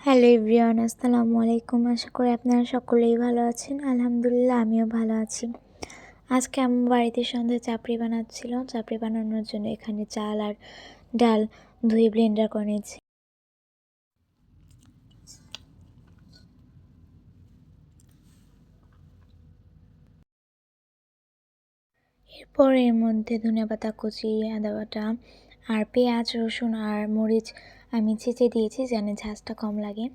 Hello everyone, আসসালামু আলাইকুম। আশা করি আপনারা সকলেই ভালো আছেন। আলহামদুলিল্লাহ আমিও ভালো আছি। আজকে আমার বাড়িতে সন্ধ্যায় চাপড়ি বানাচ্ছিল। চাপড়ি বানানোর জন্য এখানে চাল আর ডাল ধুয়ে ব্লেন্ডার করে নিয়েছি। এরপর এর মধ্যে ধনেপাতা কুচি, আদা বাটা আর পেঁয়াজ, রসুন আর মরিচ আমি ছেঁচে দিয়েছি যেন ঝাঁজটা কম লাগে।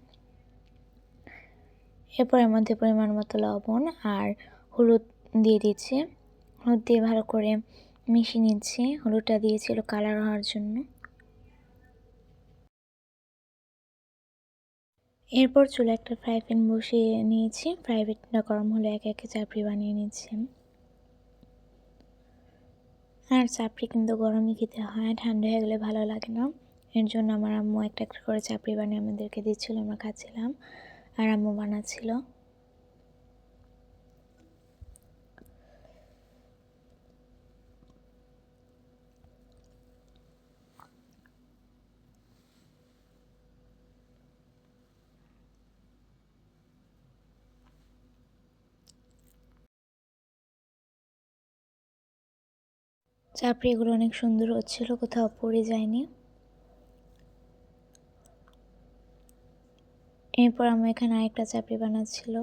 এরপর এর মধ্যে পরিমাণ মতো লবণ আর হলুদ দিয়ে দিচ্ছি। হলুদ দিয়ে ভালো করে মিশিয়ে নিচ্ছি। হলুদটা দিয়েছিল কালার হওয়ার জন্য। এরপর চুলায় একটা ফ্রাই প্যান বসিয়ে নিয়েছি। ফ্রাই প্যানটা গরম হলে একে একে চাপড়ি বানিয়ে নিচ্ছি। আর চাপড়ি কিন্তু গরমই খেতে হয়, ঠান্ডা হয়ে গেলে ভালো লাগে না। এর জন্য আমার আম্মু একটা একটা করে চাপড়ি বানিয়ে আমাদেরকে দিচ্ছিল, আমরা খাচ্ছিলাম আর আম্মু বানাচ্ছিল। চাপড়িগুলো অনেক সুন্দর হচ্ছিল, কোথাও পড়ে যায়নি। এরপর আম্মু এখানে আরেকটা চাপড়ি বানাচ্ছিল।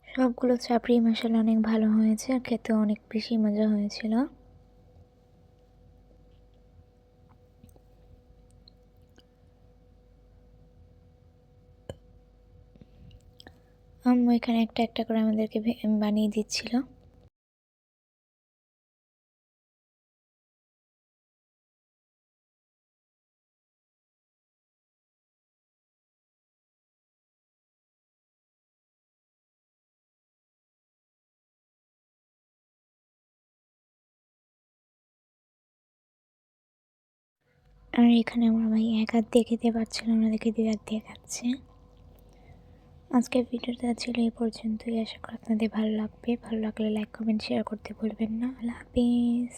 সবগুলো চাপড়ি মাশাআল্লাহ অনেক ভালো হয়েছে আর খেতেও অনেক বেশি মজা হয়েছিল। আম্মু এখানে একটা একটা করে আমাদেরকে বানিয়ে দিচ্ছিল। আর এখানে আমার ভাই এক হাত দিয়ে খেতে পারছিল না, দেখে 2 হাত দিয়ে খাচ্ছে। আজকের ভিডিওটা ছিল এই পর্যন্তই। আশা করি আপনাদের ভালো লাগবে। ভালো লাগলে লাইক, কমেন্ট, শেয়ার করতে ভুলবেন না। আল্লাহ হাফেজ।